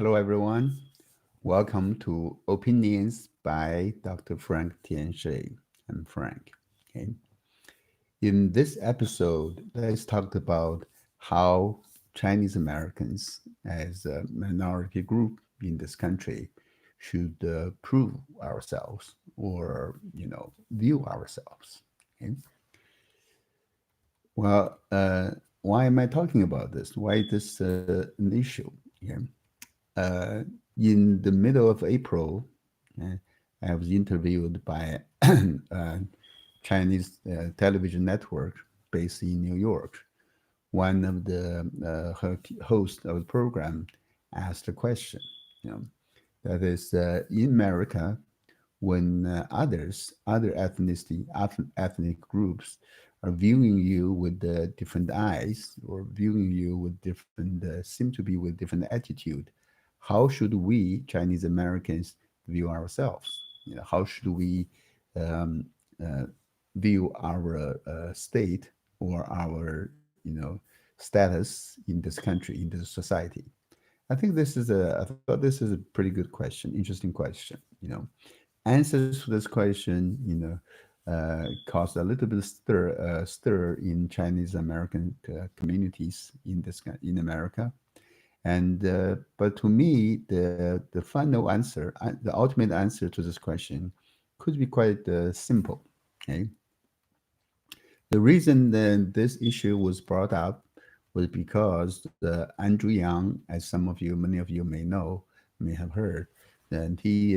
Hello, everyone. Welcome to Opinions by Dr. Frank Tianshi. I'm Frank. Okay. In this episode, let's talk about how Chinese Americans, as a minority group in this country, should prove ourselves or view ourselves. Okay. Well, why am I talking about this? Why is this an issue? Okay. uh, in the middle of April, uh, I was interviewed by a Chinese television network based in New York. One of the hosts of the program asked a question, you know, that is, in America, when other ethnic groups are viewing you with different eyes or viewing you with different, seem to be with different attitude, how should we Chinese Americans view ourselves? How should we um, uh, view our state or our status in this country, in this society? I thought this is a pretty good question, interesting question. Answers to this question, caused a little bit of stir in Chinese American communities in America. And but to me, the final answer, the ultimate answer to this question, could be quite simple. Okay, the reason that this issue was brought up was because Andrew Yang, as many of you may know, may have heard, and he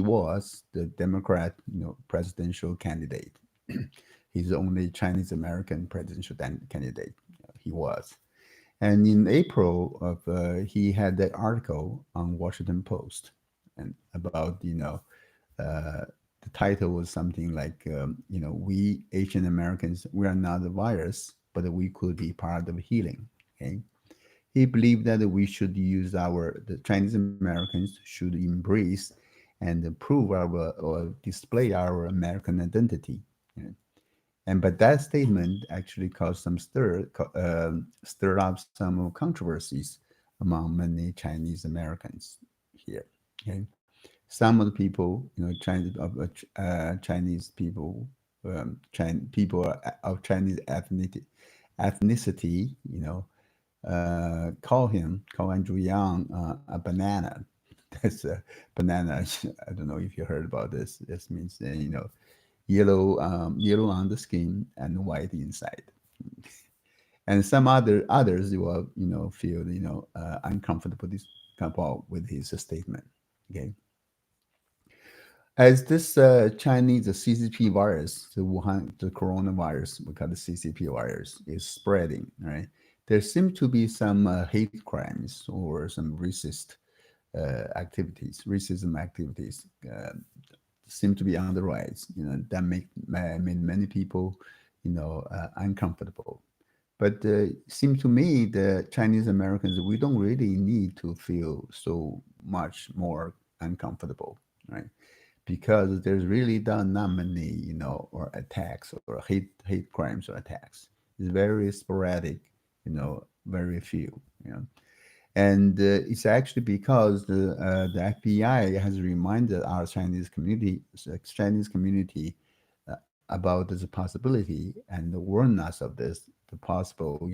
was the Democrat, presidential candidate. He's the only Chinese American presidential candidate. He was, and in April of he had that article on Washington Post, and about uh, the title was something like, we Asian Americans, we are not a virus, but we could be part of healing. Okay. He believed that we should use the Chinese Americans should embrace and prove our or display our American identity. You know. And but that statement actually caused some stirred up some controversies among many Chinese Americans here. Okay. Some of the people, Chinese people, people of Chinese ethnicity, call Andrew Yang a banana. That's a banana. I don't know if you heard about this. This means yellow on the skin and white inside. And some others will feel uncomfortable with his statement. Okay. As this Chinese the CCP virus, the coronavirus, we call the CCP virus, is spreading, right? There seem to be some hate crimes or some racism activities seem to be on the rise. That made many people, uncomfortable. But it seems to me that Chinese Americans, we don't really need to feel so much more uncomfortable, right? Because there's really done not many, or attacks or hate crimes or attacks. It's very sporadic, very few, and it's actually because the FBI has reminded our Chinese community about this possibility and warned us of the possible,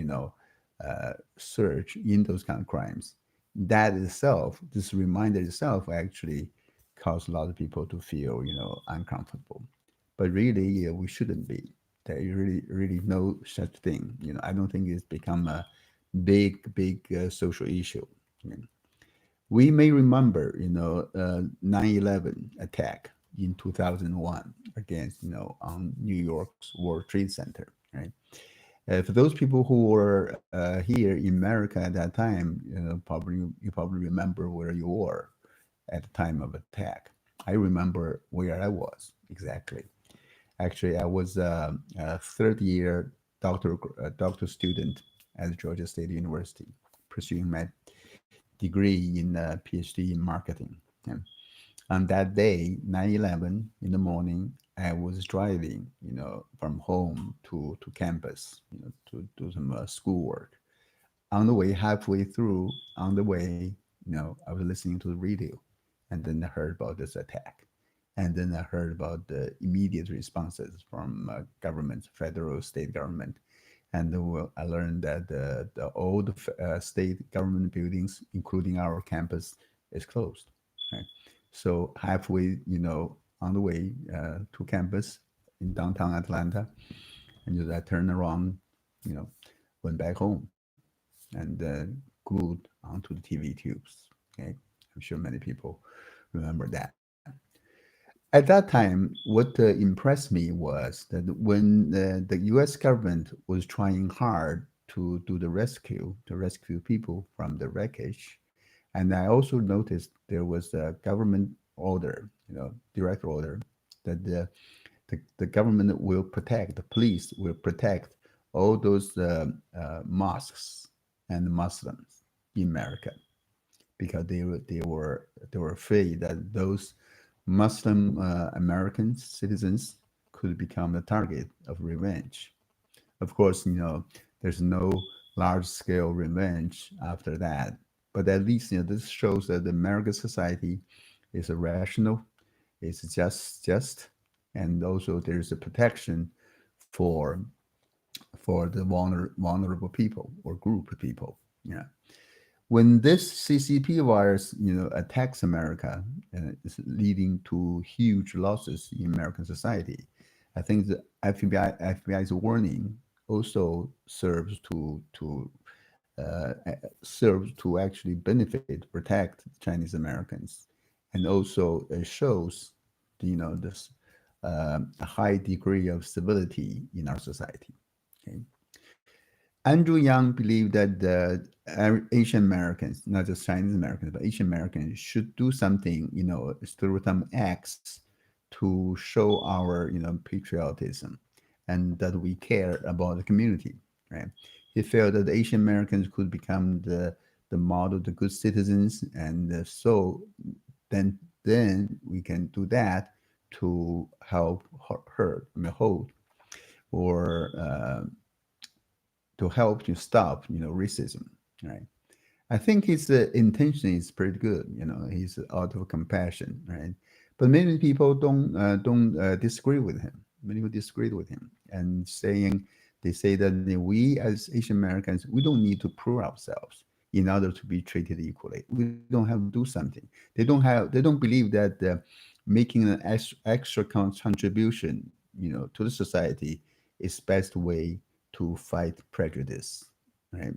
surge in those kind of crimes. That itself, this reminder itself, actually caused a lot of people to feel, uncomfortable. But really, yeah, we shouldn't be. There is really no such thing. I don't think it's become a big social issue. I mean, we may remember, 9/11 attack in 2001 against, on New York's World Trade Center, right? For those people who were here in America at that time, you probably remember where you were at the time of attack. I remember where I was exactly. Actually, I was a third year doctor student at Georgia State University, pursuing my degree in Ph.D. in marketing. And on that day, 9/11 in the morning, I was driving, from home to campus, to do some schoolwork. On the way, halfway through, on the way, I was listening to the radio, and then I heard about this attack, and then I heard about the immediate responses from government, federal, state government, and I learned that the old state government buildings, including our campus, is closed. Right, so halfway, on the way to campus in downtown Atlanta, and just I turned around, you know, went back home and glued onto the TV tubes. Okay, I'm sure many people remember that. At that time, what impressed me was that when the U.S. government was trying hard to rescue people from the wreckage, and I also noticed there was a government order, direct order, that the government will protect, the police will protect all those mosques and Muslims in America because they were afraid that those Muslim American citizens could become the target of revenge. Of course, there's no large scale revenge after that, but at least this shows that the American society is a rational, it's just, and also there's a protection for the vulnerable people or group of people. Yeah, when this CCP virus, attacks America, it's leading to huge losses in American society. I think the FBI's warning also serves to actually benefit, protect Chinese Americans, and also shows, this a high degree of stability in our society. Okay. Andrew Yang believed that the Asian Americans, not just Chinese Americans, but Asian Americans, should do something, through some acts to show our, patriotism, and that we care about the community, right? He felt that Asian Americans could become the model, the good citizens, and so then we can do that to help hold or to help to stop, racism, right? I think his intention is pretty good. He's out of compassion, right? But many people don't disagree with him. Many people disagreed with him, and they say that we as Asian Americans, we don't need to prove ourselves in order to be treated equally. We don't have to do something. They don't believe that making an extra contribution, to the society is best way to fight prejudice, right?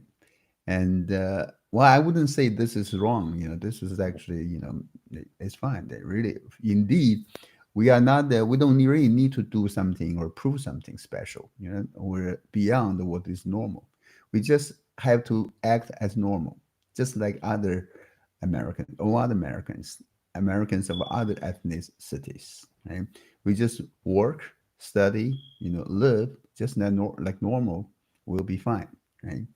And well, I wouldn't say this is wrong. This is actually, it's fine. They really, indeed, we are not there. We don't really need to do something or prove something special. We're beyond what is normal. We just have to act as normal, just like other Americans or other Americans of other ethnicities. Right? We just work, study, live just like normal. We'll be fine. Right?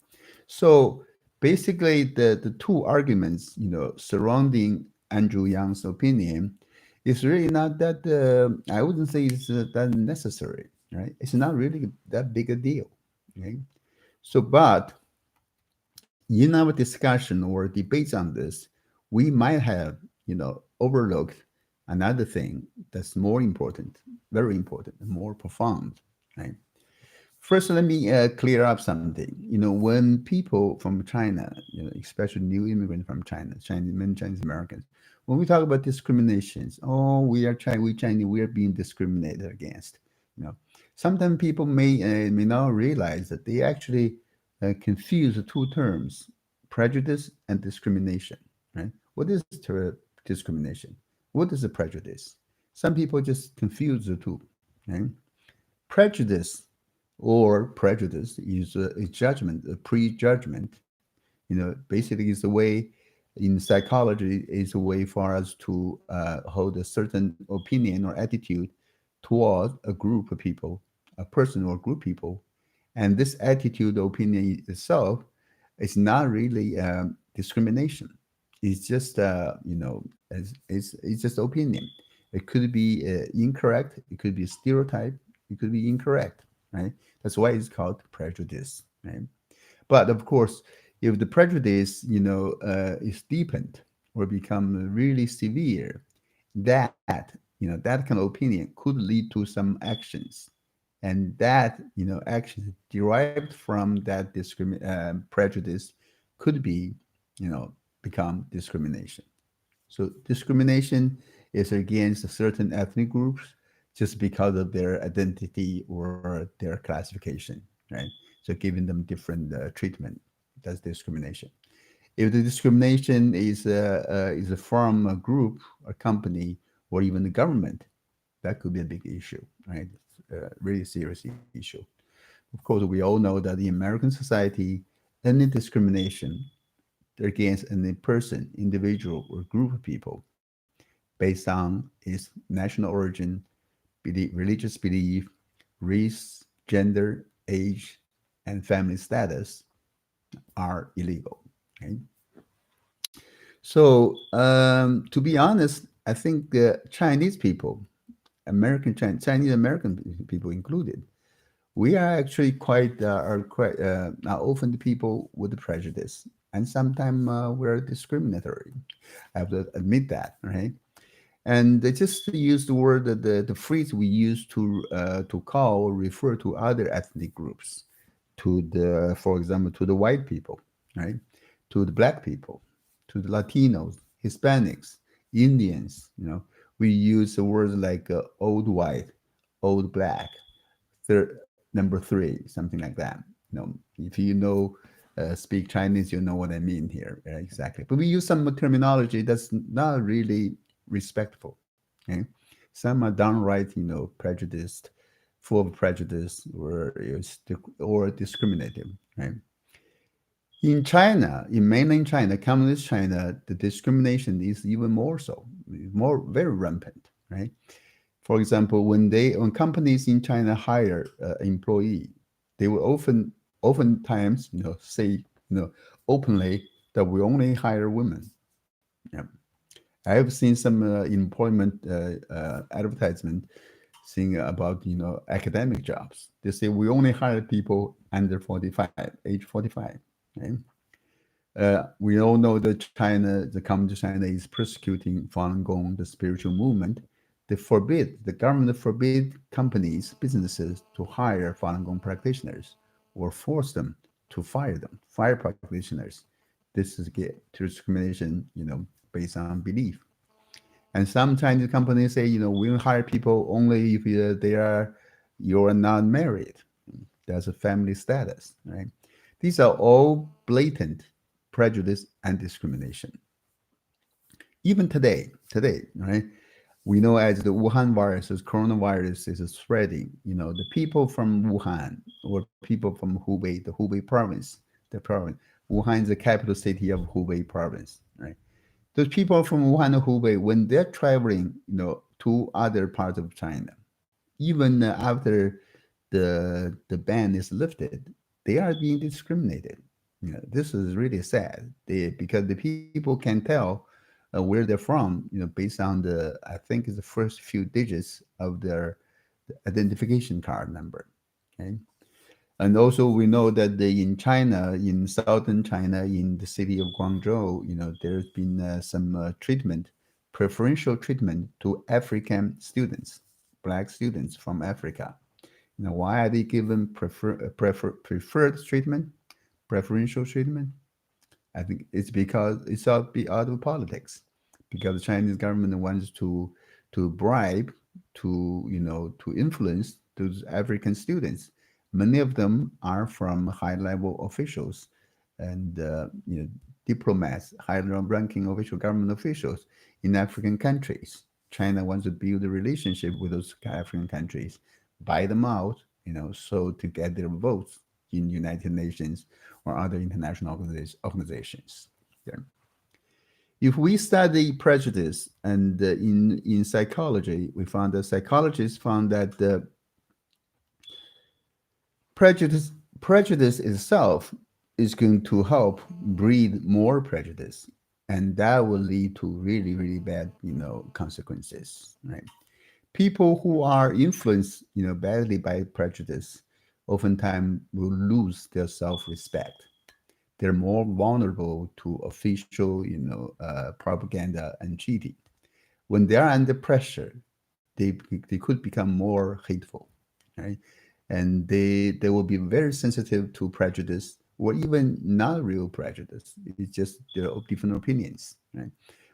So basically, the two arguments, surrounding Andrew Yang's opinion, is really not that. I wouldn't say it's that necessary, right? It's not really that big a deal, okay? So, but in our discussion or debates on this, we might have, overlooked another thing that's more important, very important, more profound, right? First, let me clear up something. When people from China, especially new immigrants from China, many Chinese Americans, when we talk about discriminations, oh, we Chinese, we are being discriminated against. You know, Sometimes people may not realize that they actually confuse the two terms, prejudice and discrimination. Right? What is discrimination? What is a prejudice? Some people just confuse the two. Right? Prejudice or prejudice is a judgment, a prejudgment. Basically, is a way in psychology is a way for us to hold a certain opinion or attitude toward a group of people, a person or group of people, and this attitude, opinion itself, is not really discrimination. It's just it's just opinion. It could be incorrect. It could be a stereotype. It could be incorrect, right? That's why it's called prejudice, right? But of course, If the prejudice, is deepened or become really severe, that kind of opinion could lead to some actions, and that actions derived from that prejudice could be, become discrimination. So discrimination is against certain ethnic groups just because of their identity or their classification, right? So giving them different treatment, that's discrimination. If the discrimination is from a group, a company, or even the government, that could be a big issue, right? Really serious issue. Of course, we all know that in American society, any discrimination against any person, individual, or group of people based on its national origin, religious belief, race, gender, age, and family status are illegal. Okay? So, to be honest, I think the Chinese people, Chinese American people included, we are actually are often the people with prejudice, and sometimes we're discriminatory. I have to admit that, right? And they just use the word, the phrase we use to call or refer to other ethnic groups, for example, to the white people, right, to the black people, to the Latinos, Hispanics, Indians. We use the words like old white, old black, number three, something like that. If you speak Chinese, you know what I mean here, exactly. But we use some terminology that's not really respectful. Okay, some are downright, prejudiced, full of prejudice, or discriminative. Right. In China, in mainland China, communist China, the discrimination is even more so, more very rampant. Right. For example, when companies in China hire an employee, they will oftentimes say openly that we only hire women. Yeah. I have seen some employment advertisement saying about academic jobs. They say we only hire people under 45, age 45. Right? We all know that the communist China is persecuting Falun Gong, the spiritual movement. The government forbid companies, businesses to hire Falun Gong practitioners or force them to fire practitioners. This is to discrimination, based on belief. And some Chinese companies say, we'll hire people only if you're not married. There's a family status, right? These are all blatant prejudice and discrimination. Even today, right? We know as the Wuhan virus, as coronavirus is spreading, the people from Wuhan or people from Hubei, the Hubei province, the province, Wuhan is the capital city of Hubei province, right? Those people from Wuhan and Hubei, when they're traveling, to other parts of China, even after the ban is lifted, they are being discriminated. This is really sad. Because the people can tell where they're from, based on I think it's the first few digits of their identification card number. Okay. And also, we know that in China, in southern China, in the city of Guangzhou, there's been some preferential treatment to African students, black students from Africa. Why are they given preferred treatment, preferential treatment? I think it's because it's out of politics, because the Chinese government wants to bribe, to influence those African students. Many of them are from high level officials and diplomats, high ranking official government officials in African countries. China wants to build a relationship with those African countries, buy them out, so to get their votes in United Nations or other international organizations. Yeah. If we study prejudice, and in psychology, we found that psychologists found that prejudice prejudice itself is going to help breed more prejudice, and that will lead to really really bad consequences, right? People who are influenced badly by prejudice oftentimes will lose their self-respect. they're more vulnerable to official, propaganda and cheating. When they are under pressure, they could become more hateful, right? And they will be very sensitive to prejudice or even not real prejudice. It's just their different opinions, right?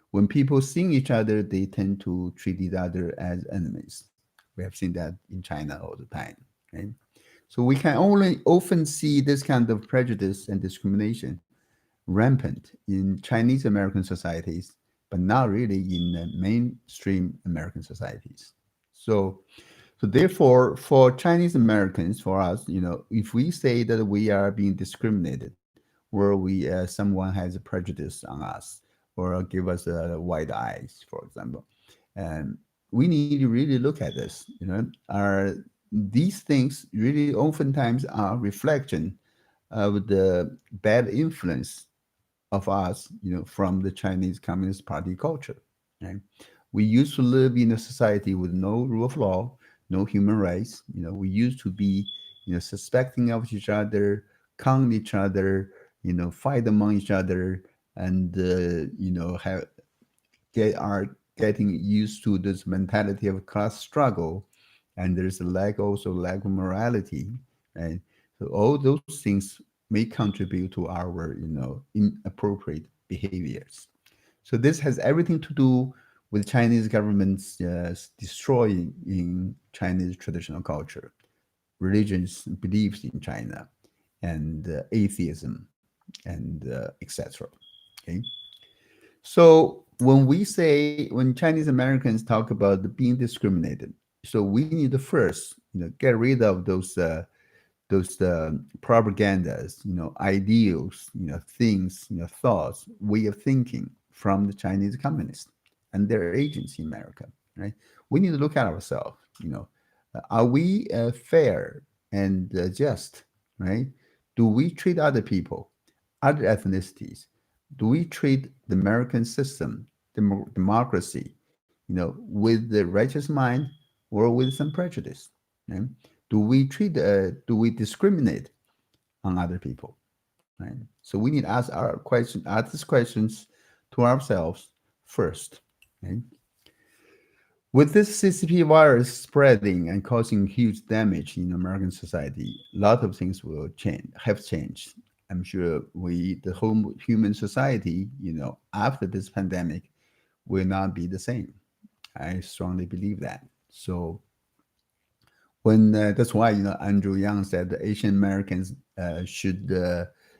When people see each other, they tend to treat each other as enemies. We have seen that in China all the time, right? So we can only often see this kind of prejudice and discrimination rampant in Chinese American societies, but not really in mainstream American societies. So, so therefore, for Chinese Americans, for us, if we say that we are being discriminated, where someone has a prejudice on us, or give us white eyes, for example, and we need to really look at this. Are these things really oftentimes are reflection of the bad influence of us, from the Chinese Communist Party culture. Right? We used to live in a society with no rule of law, no human rights. We used to be, suspecting of each other, con each other, fight among each other, and have are getting used to this mentality of class struggle, and there's a lack of morality, right? So all those things may contribute to our inappropriate behaviors. So this has everything to do with Chinese government's destroying in Chinese traditional culture, religions, beliefs in China, and atheism, and etc. Okay. So when Chinese Americans talk about being discriminated, so we need to first, get rid of those propagandas, ideals, things, thoughts, way of thinking from the Chinese communists and their agents in America, right? We need to look at ourselves. Are we fair and just, right? Do we treat other people, other ethnicities? Do we treat the American system, democracy, with the righteous mind or with some prejudice? Right? Do we discriminate on other people? Right. So we need to ask these questions to ourselves first. Right? With this CCP virus spreading and causing huge damage in American society, a lot of things will have changed. I'm sure the whole human society, after this pandemic, will not be the same. I strongly believe that. So when that's why Andrew Yang said the Asian Americans should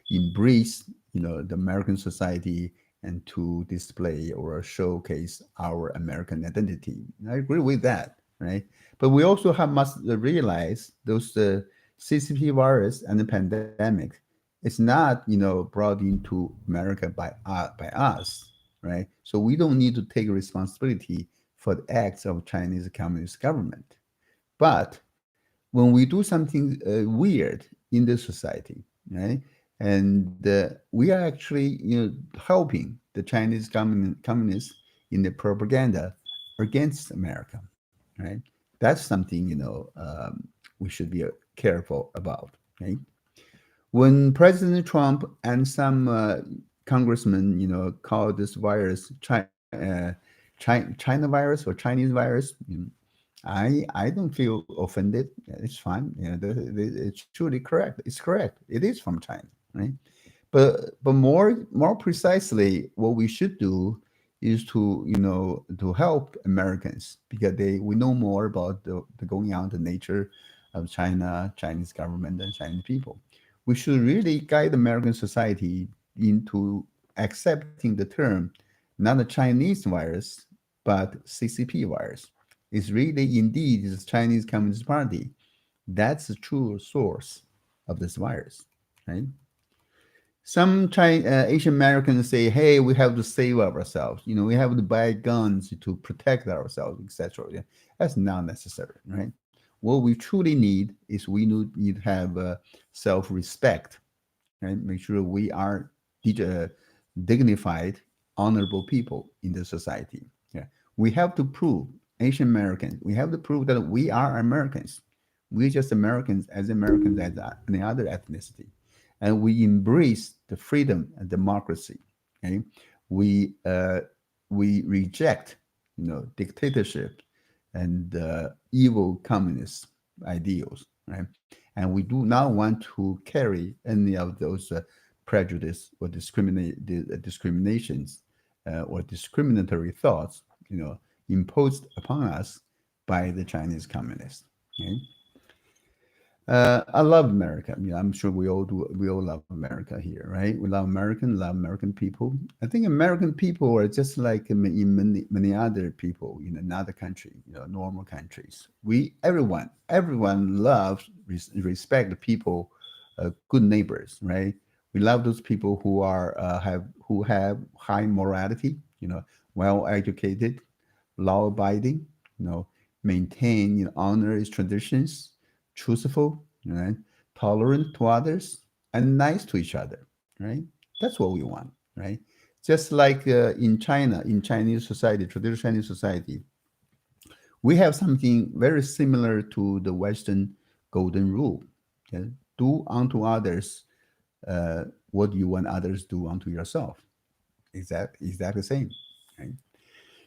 embrace the American society and to display or showcase our American identity. I agree with that, right? But we also must realize those CCP virus and the pandemic is not brought into America by us, right? So we don't need to take responsibility for the acts of Chinese Communist government. But when we do something weird in the society, right? And we are actually, helping the Chinese communists in the propaganda against America, right? That's something we should be careful about, right? When President Trump and some congressmen, call this virus China virus or Chinese virus, I don't feel offended. It's fine. It's truly correct. It's correct. It is from China, right? But more precisely, what we should do is to help Americans because we know more about the going on the nature of China, Chinese government, and Chinese people. We should really guide American society into accepting the term not a Chinese virus but CCP virus. It's really indeed the Chinese Communist Party. That's the true source of this virus, right? Some Asian Americans say, "Hey, we have to save ourselves. We have to buy guns to protect ourselves, etc." Yeah, that's not necessary, right? What we truly need is we need to have self-respect, right? Make sure we are uh, dignified, honorable people in the society. Yeah, we have to prove Asian Americans. We have to prove that we are Americans. We're just Americans as any other ethnicity. and we embrace the freedom and democracy. Okay, we we reject, dictatorship and evil communist ideals, right? And we do not want to carry any of those prejudice or discriminations or discriminatory thoughts, imposed upon us by the Chinese communists. Okay? I love America. I'm sure we all do. We all love America here, right? We love American people. I think American people are just like in many other people in another country, normal countries. Everyone loves, respect the people, good neighbors, right? We love those people who have high morality, well educated, law abiding, maintain, honor its traditions, truthful, right? Tolerant to others, and nice to each other, right? That's what we want, right? Just like in China, in Chinese society, traditional Chinese society, we have something very similar to the Western golden rule. Okay? Do unto others what you want others do unto yourself. Exactly the same. Right?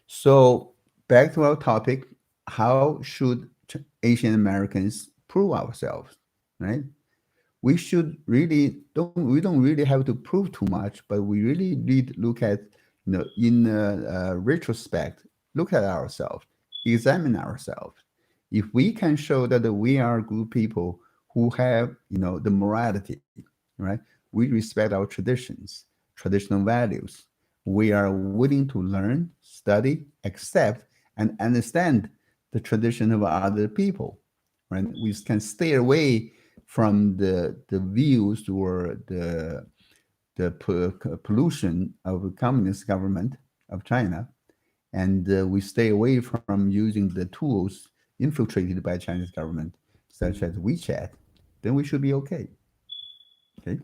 So back to our topic, how should Asian Americans prove ourselves, right? We should really don't we don't really have to prove too much, but we really need to look at, in retrospect, look at ourselves, examine ourselves. If we can show that we are good people who have, the morality, right? We respect our traditions, traditional values. We are willing to learn, study, accept, and understand the tradition of other people, right? We can stay away from the views or the pollution of the communist government of China, and we stay away from using the tools infiltrated by Chinese government, such as WeChat, then we should be okay. Okay.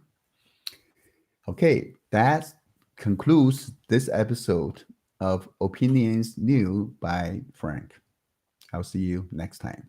Okay. That concludes this episode of Opinions New by Frank. I'll see you next time.